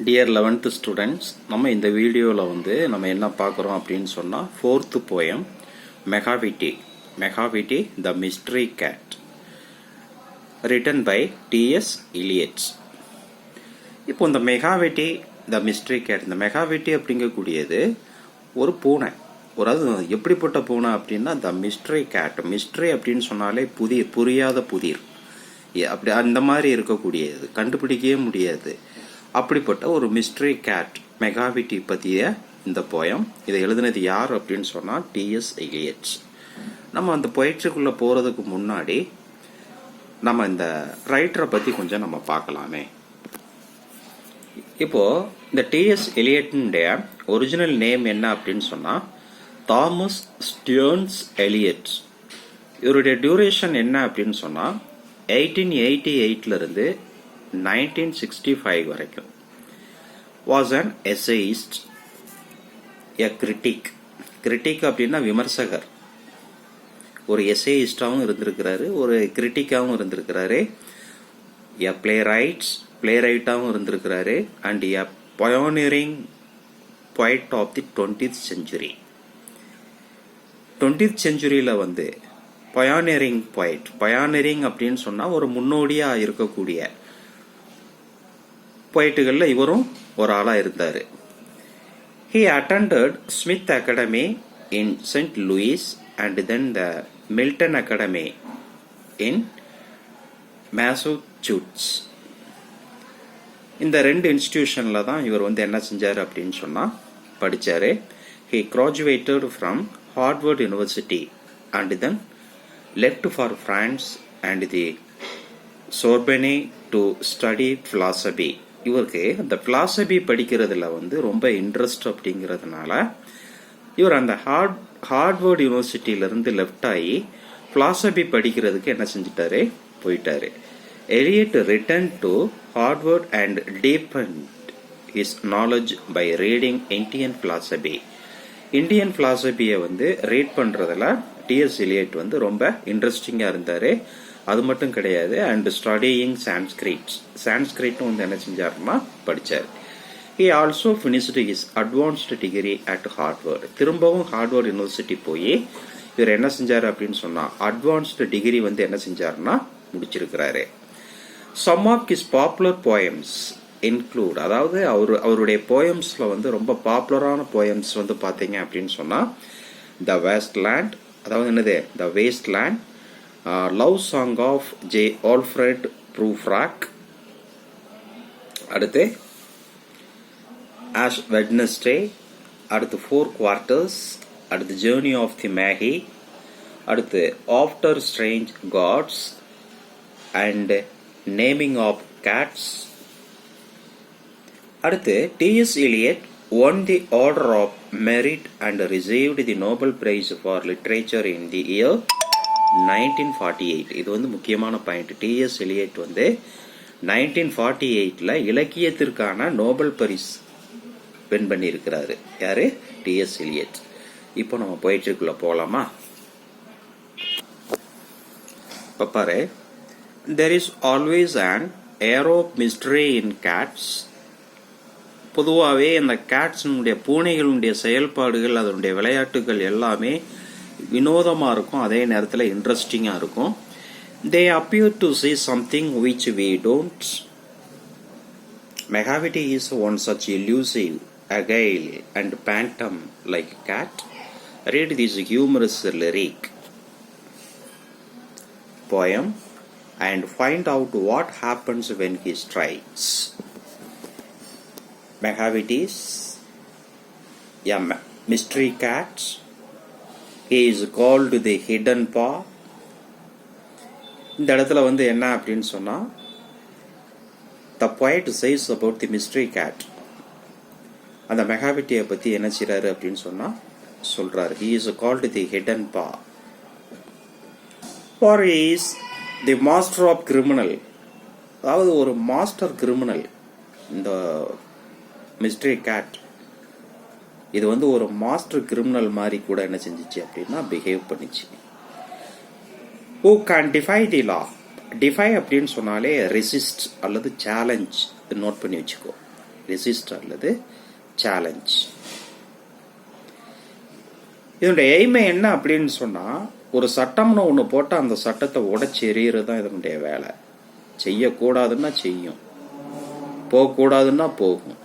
Dear 11th students, நம்ம இந்த வீடியோவில் வந்து நம்ம என்ன பார்க்குறோம் அப்படின்னு சொன்னால் 4th poem Meghavity the Mystery Cat written by T.S. Eliot. இப்போ இந்த Meghavity the Mystery Cat, இந்த Meghavity அப்படிங்கக்கூடியது ஒரு பூனை. அது எப்படிப்பட்ட பூனை அப்படின்னா the Mystery Cat. மிஸ்ட்ரி அப்படின்னு சொன்னாலே புரியாத புதிர், அப்படி அந்த மாதிரி இருக்கக்கூடியது, கண்டுபிடிக்கவே முடியாது. அப்படிப்பட்ட ஒரு மிஸ்ட்ரி கேட் மெகாவிட்டி பற்றிய இந்த போயம். இதை எழுதினது யார் அப்படின்னு சொன்னால் T.S. Eliot. நம்ம அந்த பொயிட்ரிக்குள்ளே போகிறதுக்கு முன்னாடி நம்ம இந்த ரைட்டரை பற்றி கொஞ்சம் நம்ம பார்க்கலாமே. இப்போது இந்த T.S. Eliotனுடைய ஒரிஜினல் நேம் என்ன அப்படின்னு சொன்னால் தாமஸ் ஸ்டியர்ன்ஸ் எலியட். இவருடைய டியூரேஷன் என்ன அப்படின்னு சொன்னால் 1888 1965 வரைக்கும். was an essayist, a critic அப்படின்னா விமர்சகர். ஒரு எஸ்ஏயிஸ்டாகவும் இருந்திருக்கிறாரு, ஒரு கிரிட்டிக்காகவும் இருந்திருக்கிறாரு, a playwright இருந்திருக்கிறாரு, and a pioneering poet of the 20th century. 20th centuryல வந்து பயோனியரிங் அப்படின்னு சொன்னால் ஒரு முன்னோடியாக இருக்கக்கூடிய போயிட்டுகளில் இவரும் ஒரு ஆளாக இருந்தார். He attended Smith Academy in St. Louis and then the Milton Academy in Massachusetts. இந்த ரெண்டு இன்ஸ்டிடியூஷனில் தான் இவர் வந்து என்ன செஞ்சார் அப்படின்னு சொன்னால் படித்தார். He graduated from Harvard University and then left for France and the Sorbonne to study philosophy. இவருக்கு அந்த பிலாசபி படிக்கிறதுல வந்து ரொம்ப இன்ட்ரெஸ்ட் அப்படிங்கிறதுனால இவர் அந்த ஹார்வர்ட் யூனிவர்சிட்டியிலிருந்து லெஃப்ட் ஆகி பிலாசபி படிக்கிறதுக்கு என்ன செஞ்சிட்டாரு, போயிட்டாரு. Eliot return to Harvard and deepened his knowledge by reading Indian பிலாசபியை வந்து ரீட் பண்ணுறதுல T.S. Eliot வந்து ரொம்ப இன்ட்ரெஸ்டிங்காக இருந்தார். அது மட்டும் கிடையாது, அண்ட் ஸ்டடியிங் சான்ஸ்கிரிட்டும் வந்து என்ன செஞ்சாருன்னா படித்தார். He also finished his advanced degree at Harvard. திரும்பவும் ஹார்வர்ட் யூனிவர்சிட்டி போய் இவர் என்ன செஞ்சார் அப்படின்னு சொன்னால் அட்வான்ஸ்டு டிகிரி வந்து என்ன செஞ்சாருன்னா முடிச்சிருக்கிறாரு. Some of his popular poems include, அதாவது அவருடைய போயம்ஸில் வந்து ரொம்ப பாப்புலரான போயம்ஸ் வந்து பார்த்தீங்க அப்படின்னு சொன்னால் த வேஸ்ட்லேண்ட், அதாவது என்னது the Waste Land, love song of J Alfred Prufrock, அடுத்து ஆஷ் வெட்னஸ்டே, அடுத்து 4 Quarters, அடுத்து ஜேர்னி ஆஃப் தி மேகி, அடுத்து after strange gods and naming of cats. அடுத்து T.S. Eliot won the Order of Merit and received the Nobel Prize for Literature in the year 1948. இது வந்து முக்கியமான point. T.S. Eliot வந்து 1948 இலக்கியத்திற்கான Nobel Paris win பண்ணியிருக்கிறாரு. யாரு? T.S. Eliot. இப்போ நம்ம போயிட்டுக்குள்ள போகலாமா? இப்போ பாரு, there is always an air of mystery in cats. பொதுவாகவே இந்த கேட்ஸினுடைய பூனைகளுடைய செயல்பாடுகள், அதனுடைய விளையாட்டுகள் எல்லாமே வினோதமாக இருக்கும், அதே நேரத்தில் இன்ட்ரெஸ்டிங்காக இருக்கும். They appear to see something which we don't. Meghavity is one such elusive, agile and phantom-like cat. Read this humorous lyric poem and find out what happens when he strikes. Meghavity is a mystery cat. He is called the hidden paw. இந்த இடத்துல வந்து என்ன அப்படின்னு சொன்னா the poet says about the mystery cat. அந்த மெகாவிட்டியை பற்றி என்ன செய்றாரு அப்படின்னு சொன்னா சொல்றாரு. He is called the hidden paw. For he is the master of criminal. அதாவது ஒரு மாஸ்டர் கிரிமினல். இந்த மிஸ்ட்ரி கேட் இது வந்து ஒரு மாஸ்டர் கிரிமினல் மாதிரி கூட என்ன செஞ்சிச்சு அப்படின்னா பிஹேவ் பண்ணிச்சு. Who can defy the law. DeFi அப்படின்னு சொன்னாலே ரெசிஸ்ட் அல்லது சேலஞ்ச் நோட் பண்ணி வச்சுக்கோ. ரெசிஸ்ட் அல்லது சேலஞ்ச். இதனுடைய எய்மை என்ன அப்படின்னு சொன்னா, ஒரு சட்டம்னு ஒன்று போட்டால் அந்த சட்டத்தை உடைச்சி எறிகிறது தான் இதனுடைய வேலை. செய்யக்கூடாதுன்னா செய்யும், போகக்கூடாதுன்னா போகும்.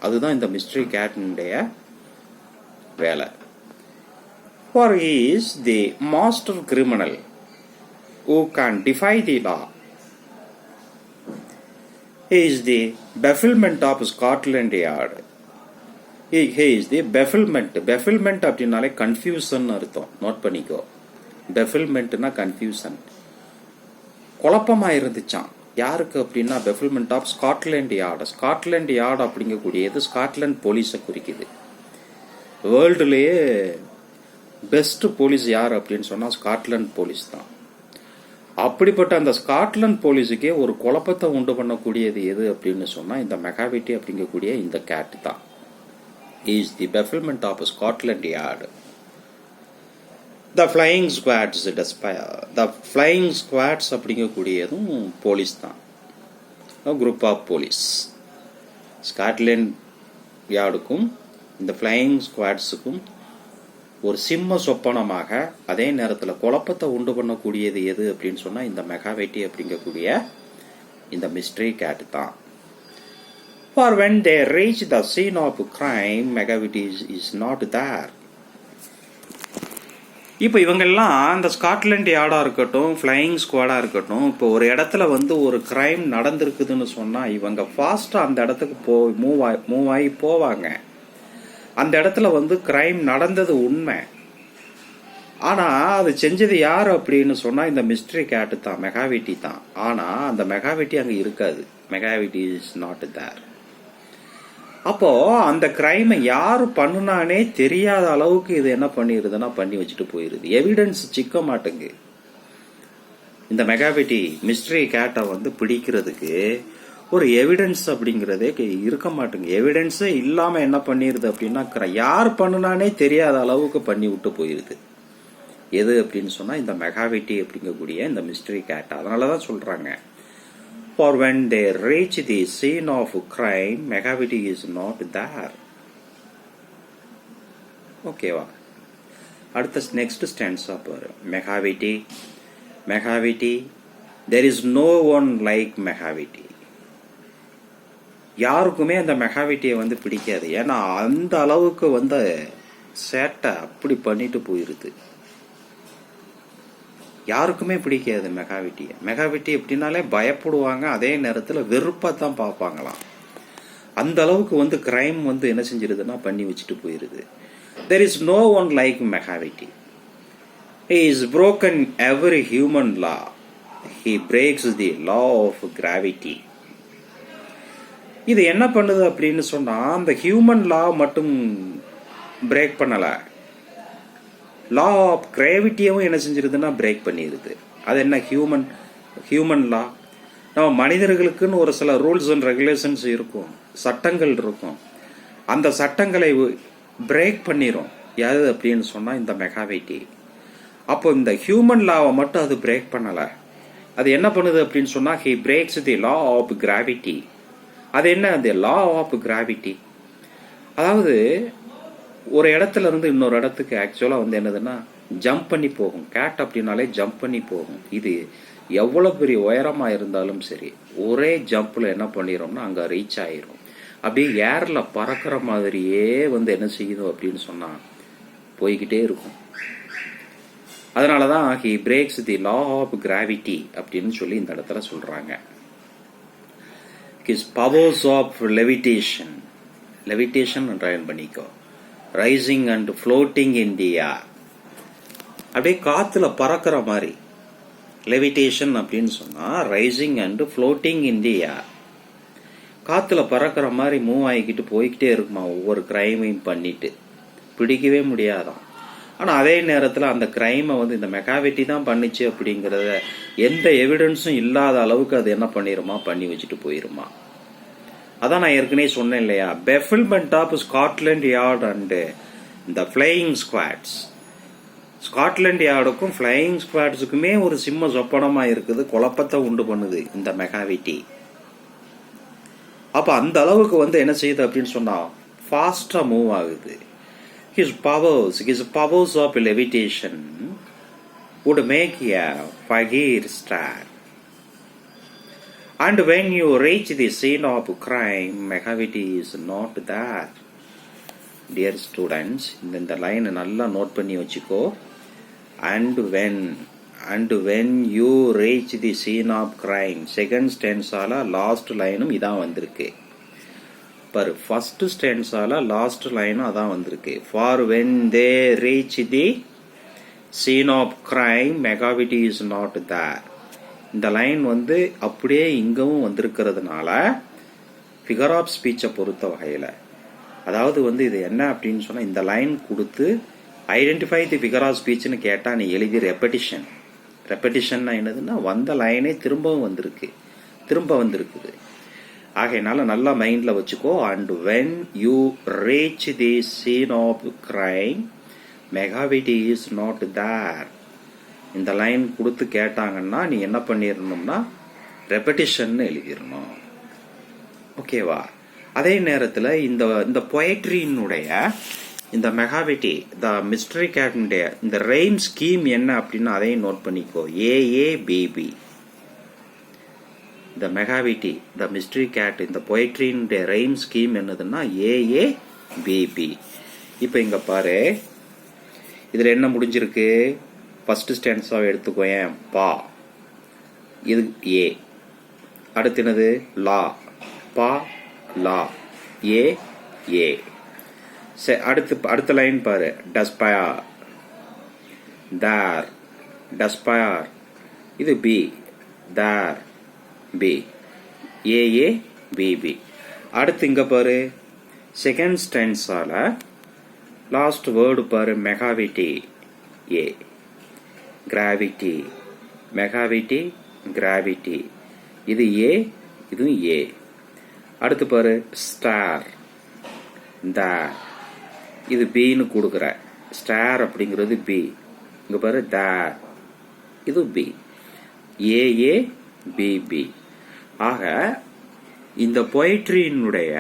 அதுதான் இந்த மிஸ்ட்ரி கேட்டினுடைய வேலை. For he is the master criminal who can defy the law. He is the bafflement of Scotland Yard. He is the bafflement. Bafflement அப்படின்னாலே கன்ஃபியூஷன் அர்த்தம். நோட் பண்ணிக்கோ. பெஃபில்மெண்ட்னா கன்ஃபியூஷன், குழப்பமா இருந்துச்சான். யாருக்கு அப்படின்னா bafflement of Scotland Yard. Scotland Yard அப்படிங்கக்கூடியது Scotland போலீஸை குறிக்குது. வேர்ல்டுலேயே பெஸ்ட் போலீஸ் யார் அப்படின்னு சொன்னா ஸ்காட்லாண்ட் போலீஸ் தான். அப்படிப்பட்ட அந்த ஸ்காட்லாண்ட் போலீஸுக்கே ஒரு குழப்பத்தை உண்டு பண்ணக்கூடியது எது அப்படின்னு சொன்னா இந்த மெகாவிட்டி அப்படிங்கக்கூடிய இந்த கேட் தான். Is the bafflement of Scotland Yard. The flying squads the flying squads அப்படிங்கக்கூடியதும் போலீஸ் தான், குரூப் ஆஃப் போலீஸ். ஸ்காட்லாண்ட் யார்டுக்கும் இந்த ஃப்ளையிங் ஸ்குவாட்ஸுக்கும் ஒரு சிம்ம சொப்பனமாக அதே நேரத்தில் குழப்பத்தை உண்டு பண்ணக்கூடியது எது அப்படின்னு சொன்னா இந்த மெகாவிட்டி அப்படிங்கக்கூடிய இந்த மிஸ்ட்ரி கேட் தான். For when they reach the scene of crime, Megavity is not there. இப்போ இவங்கெல்லாம் இந்த ஸ்காட்லாண்ட் யார்டா இருக்கட்டும், ஃப்ளையிங் ஸ்குவாடா இருக்கட்டும், இப்போ ஒரு இடத்துல வந்து ஒரு கிரைம் நடந்திருக்குதுன்னு சொன்னா இவங்க ஃபாஸ்டா அந்த இடத்துக்கு மூவ் ஆகி போவாங்க. அந்த இடத்துல வந்து கிரைம் நடந்தது உண்மை, ஆனா அது செஞ்சது யாரு அப்படின்னு சொன்னா இந்த மிஸ்ட்ரி கேட்டு தான், மெகாவிட்டி தான். ஆனா அந்த மெகாவிட்டி அங்க இருக்காது. மெகாவிட்டி இஸ் நாட் தேர். அப்போ அந்த கிரைமை யாரு பண்ணுனானே தெரியாத அளவுக்கு இது என்ன பண்ணிருதுன்னா பண்ணி வச்சுட்டு போயிருது. எவிடன்ஸ் சிக்க மாட்டேங்கு. இந்த மெகாவிட்டி மிஸ்ட்ரி கேட்டை வந்து பிடிக்கிறதுக்கு ஒரு எவிடன்ஸ் அப்படிங்கறதே இருக்க மாட்டேங்க. எவிடன்ஸே இல்லாம என்ன பண்ணிருது அப்படின்னா யார் பண்ணுனானே தெரியாத அளவுக்கு பண்ணி விட்டு போயிருது. எது அப்படின்னு சொன்னா இந்த மெகாவிட்டி அப்படிங்கக்கூடிய இந்த மிஸ்ட்ரி கேட். அதனாலதான் சொல்றாங்க, for when they reach the scene of crime, Megavity is not there. ஓகேவா? அடுத்த நெக்ஸ்ட் ஸ்டான்ஸா பாரு. மெகாவிட்டி there is no one like Megavity. யாருக்குமே அந்த மெகாவிட்டியை வந்து பிடிக்காது. ஏன்னா அந்த அளவுக்கு வந்து சேட்டை அப்படி பண்ணிட்டு போயிருது. யாருக்குமே பிடிக்காது மெகாவிட்டியை. மெகாவிட்டி எப்படின்னாலே பயப்படுவாங்க, அதே நேரத்தில் வெறுப்பா தான் பார்ப்பாங்களாம். அந்த அளவுக்கு வந்து கிரைம் வந்து என்ன செஞ்சிருதுன்னா பண்ணி வச்சுட்டு போயிருது. there is no one like Megavity. He is broken every human law. He breaks the law of gravity. இது என்ன பண்ணுது அப்படின்னு சொன்னா அந்த ஹியூமன் லா மட்டும் பிரேக் பண்ணல, லா ஆஃப் கிராவிட்டியவும் என்ன செஞ்சிருதுன்னா பிரேக் பண்ணிடுது. அது என்ன ஹியூமன் லா? நம்ம மனிதர்களுக்குன்னு ஒரு சில ரூல்ஸ் அண்ட் ரெகுலேஷன்ஸ் இருக்கும், சட்டங்கள் இருக்கும். அந்த சட்டங்களை பிரேக் பண்ணிரும். யாரு அப்படின்னு சொன்னா இந்த மெகாவிட்டி. அப்போ இந்த ஹியூமன் லாவை மட்டும் அது பிரேக் பண்ணல. அது என்ன பண்ணுது அப்படின்னு சொன்னா he breaks the law of gravity. அது என்ன அந்த லா ஆஃப் கிராவிட்டி? அதாவது ஒரு இடத்துல இருந்து இன்னொரு இடத்துக்கு ஆக்சுவலா வந்து என்னதுன்னா ஜம்ப் பண்ணி போகும். கேட் அப்படின்னாலே ஜம்ப் பண்ணி போகும். இது எவ்வளவு பெரிய உயரமா இருந்தாலும் சரி ஒரே ஜம்ப்ல என்ன பண்ணிடும்னா அங்க ரீச் ஆயிரும். அப்படியே ஏர்ல பறக்கிற மாதிரியே வந்து என்ன செய்யுது அப்படின்னு சொன்னா போய்கிட்டே இருக்கும். அதனாலதான் he breaks the law of gravity அப்படின்னு சொல்லி இந்த இடத்துல சொல்றாங்க. his powers of levitation train பண்ணிக்கோ. Rising and floating in the air. அப்படியே காத்துல பறக்கிற மாதிரி. லெவிடேஷன் அப்படின்னு சொன்னா rising and floating in the air. காத்துல பறக்கிற மாதிரி மூவ் ஆகிக்கிட்டு போய்கிட்டே இருக்குமா ஒவ்வொரு கிரைமையும் பண்ணிட்டு. பிடிக்கவே முடியாதான். ஆனா அதே நேரத்துல அந்த கிரைமை வந்து இந்த மெகாவிட்டி தான் பண்ணிச்சு அப்படிங்கறத எந்த எவிடன்ஸும் இல்லாத அளவுக்கு அது என்ன பண்ணிருமா பண்ணி வச்சுட்டு போயிருமா. அதான் நான் ஏற்கனவே சொன்னேன் இல்லையா, பெஃபில்மெண்ட் ஆஃப் ஸ்காட்லாண்ட் யார்டு அண்ட் இந்த ஃப்ளையிங் ஸ்குவாட்ஸ். ஸ்காட்லாண்ட் யார்டுக்கும் ஃப்ளையிங் ஸ்குவாட்ஸுக்குமே ஒரு சிம்ம சொப்பனமா இருக்குது, குழப்பத்தை உண்டு பண்ணுது இந்த மெகாவிட்டி. அப்ப அப்ப அந்த அளவுக்கு வந்து என்ன செய்யுது அப்படின்னு சொன்னா ஃபாஸ்டா மூவ் ஆகுது. His powers of levitation would make a fagir start. And when you reach the scene of crime, Megavity is not there. Dear students, இந்த லைன் நல்லா நோட் பண்ணி வச்சுக்கோ. And when you reach the scene of crime, second ஸ்டென்ஸால last லைனும் இதான் வந்திருக்கு. Per first ஸ்டென்ஸால last லைனும் அதான் வந்திருக்கு. For when they reach the scene of crime, Megavity is not there. இந்த லைன் வந்து அப்படியே இங்கவும் வந்திருக்கிறதுனால ஃபிகர் ஆஃப் ஸ்பீச்சை பொறுத்த வகையில், அதாவது வந்து இது என்ன அப்படின்னு சொன்னா, இந்த லைன் கொடுத்து ஐடென்டிஃபை தி ஃபிகர் ஆஃப் ஸ்பீச்னு கேட்டா நீ எழுதி ரெப்படிஷன்னா என்னதுன்னா வந்த லைனே திரும்ப வந்திருக்குது. ஆகையினால நல்லா மைண்ட்ல வச்சுக்கோ. And when you reach the scene of crime, Megavity is not there. இந்த லைன் கொடுத்து கேட்டாங்கன்னா நீ என்ன பண்ணிடணும்னா ரெப்படிஷன் எழுதிடணும். ஓகேவா? அதே நேரத்தில் இந்த பொயட்ரியினுடைய இந்த மெகாவிட்டி த மிஸ்டரி கேட்னுடைய இந்த ரெய்ம் ஸ்கீம் என்ன அப்படின்னு அதையும் நோட் பண்ணிக்கோ. ஏஏபிபி. த மெகாவிட்டி த மிஸ்டரி கேட் இந்த பொயட்ரியினுடைய ரெய்ம் ஸ்கீம் என்னதுன்னா ஏஏபிபி. இப்போ இங்க பாரு, இதுல என்ன முடிஞ்சிருக்கு? ஃபர்ஸ்ட் ஸ்டென்ஸாவை எடுத்துக்கோயேன். பா, இது ஏ. அடுத்து என்னது? லா. பா லா, ஏ ஏ. அடுத்த லைன் பாரு. டஸ்பயர், தார், டஸ்பயர். இது பி, தார், பி, ஏ ஏ பி பி. அடுத்து இங்க பாரு, செகண்ட் ஸ்டென்ஸால லாஸ்ட் வேர்டு பாரு. மெகாவிட்டி ஏ, கிராவிட்டி, மெகாவிட்டி கிராவிட்டி. இது ஏ, இதுவும் ஏ. அடுத்து பாரு, ஸ்டார், தார். இது பின்னு கொடுக்குற. ஸ்டார் அப்படிங்கிறது பி. இங்க பாரு, தார், இது பி. AA B B. ஆக இந்த பொயட்ரியினுடைய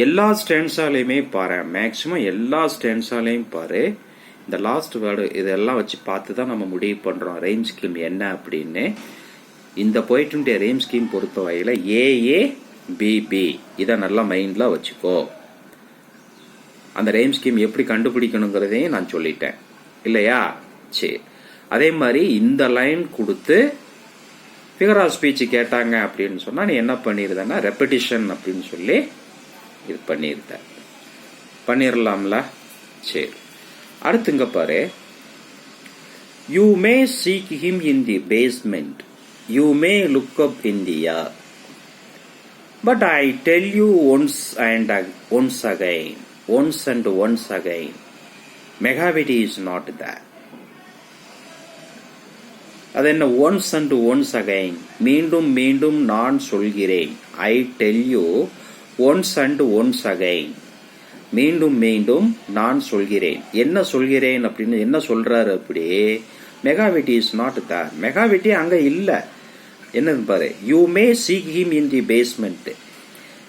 எல்லா ஸ்டென்ஸாலையுமே பாரு, மேக்சிமம் எல்லா ஸ்டென்ஸாலையும் பாரு, இந்த லாஸ்ட் வேர்டு இதெல்லாம் வச்சு பார்த்து தான் நம்ம முடிவு பண்றோம் ரெய்ம் ஸ்கீம் என்ன அப்படின்னு. இந்த பொயட்ரியுடைய ரெய்ம் ஸ்கீம் பொறுத்த வகையில ஏஏ பிபி. இதை நல்லா மைண்ட்ல வச்சுக்கோ. அந்த ரெய்ம் ஸ்கீம் எப்படி கண்டுபிடிக்கணுங்கிறதையும் நான் சொல்லிட்டேன் இல்லையா? சரி. அதே மாதிரி இந்த லைன் கொடுத்து ஃபிகர் ஆஃப் ஸ்பீச் கேட்டாங்க அப்படின்னு சொன்னா நீ என்ன பண்ணிருந்தனா ரெப்படிஷன் அப்படின்னு சொல்லி இது பண்ணிடலாம்ல. சரி. அடுத்துங்க பாரு, you may seek him in the basement, you may look up in the air, but I tell you once and once again, Megavity is not there. அது என்ன? ஒன்ஸ் அண்ட் ஒன்ஸ் அகைன், மீண்டும் மீண்டும் நான் சொல்கிறேன். ஐ tell you once and once again, மீண்டும் மீண்டும் நான் சொல்கிறேன். என்ன சொல்கிறேன் அப்படின்னு என்ன சொல்றாரு? அப்படி Megavity is not there. Megavity அங்க இல்ல. என்னது பாரு, you may seek him in the basement.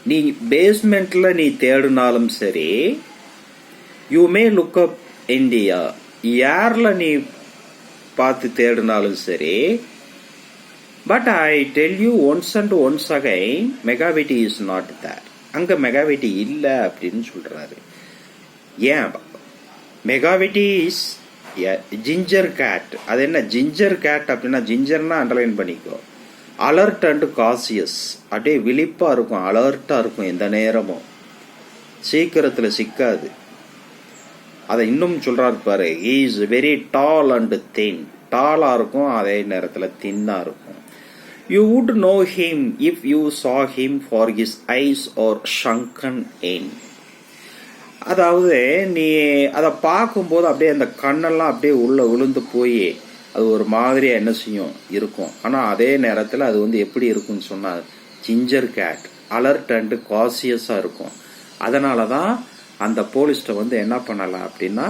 நீ பேஸ்மெண்ட்ல நீ தேடினாலும் சரி, you may look up in the air, ஏர்ல நீ பார்த்து தேடினாலும் சரி, but I tell you once and once again, Megavity is not there. அங்க Megavity இல்ல அப்படின்னு சொல்றாரு. ஏன்? Megavity is ginger cat. அது என்ன ஜிஞ்சர் கேட் அப்படின்னா, ஜிஞ்சர்னா அண்டர்லைன் பண்ணிக்கோ. அலர்ட் அண்ட் காசியஸ், அப்படியே விழிப்பா இருக்கும், அலர்ட்டா இருக்கும், எந்த நேரமும் சீக்கிரத்துல சிக்காது. அதை இன்னும் சொல்றாரு பாரு, he is very tall and thin. டாலா இருக்கும், அதே நேரத்துல தின்னா இருக்கும். You would know him if you saw him, for his eyes are shrunken in. அதாவது நீ அதை பார்க்கும்போது அப்படியே அந்த கண்ணெல்லாம் அப்படியே உள்ள விழுந்து போய் அது ஒரு மாதிரியா என்ன செய்யும் இருக்கும். ஆனா அதே நேரத்துல அது வந்து எப்படி இருக்கும்னு சொன்னா ஜிஞ்சர் கேட், அலர்ட் அண்ட் காசியஸா இருக்கும். அதனாலதான் அந்த போலீஸ்ட வந்து என்ன பண்ணலாம் அப்படின்னா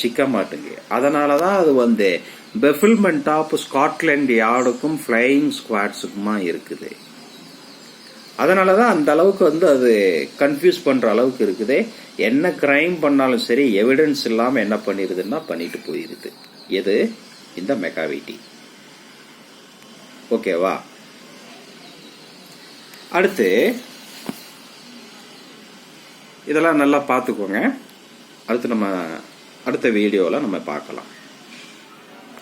சிக்க மாட்டுங்க. அதனாலதான் அது வந்து பெஃபில்மெண்ட் ஆஃப் ஸ்காட்லாண்ட் யார்டுக்கும் ஃபிளையிங் ஸ்குவாட்ஸுக்குமா இருக்குது. அதனாலதான் அந்த அளவுக்கு வந்து அது கன்ஃபியூஸ் பண்ற அளவுக்கு இருக்குது. என்ன கிரைம் பண்ணாலும் சரி எவிடன்ஸ் இல்லாம என்ன பண்ணிருதுன்னா பண்ணிட்டு போயிருது. எது? இந்த மெக்காவிட்டி. ஓகேவா? அடுத்து இதெல்லாம் நல்லா பார்த்துக்கோங்க. அடுத்து நம்ம அடுத்த வீடியோவில் நம்ம பார்க்கலாம்.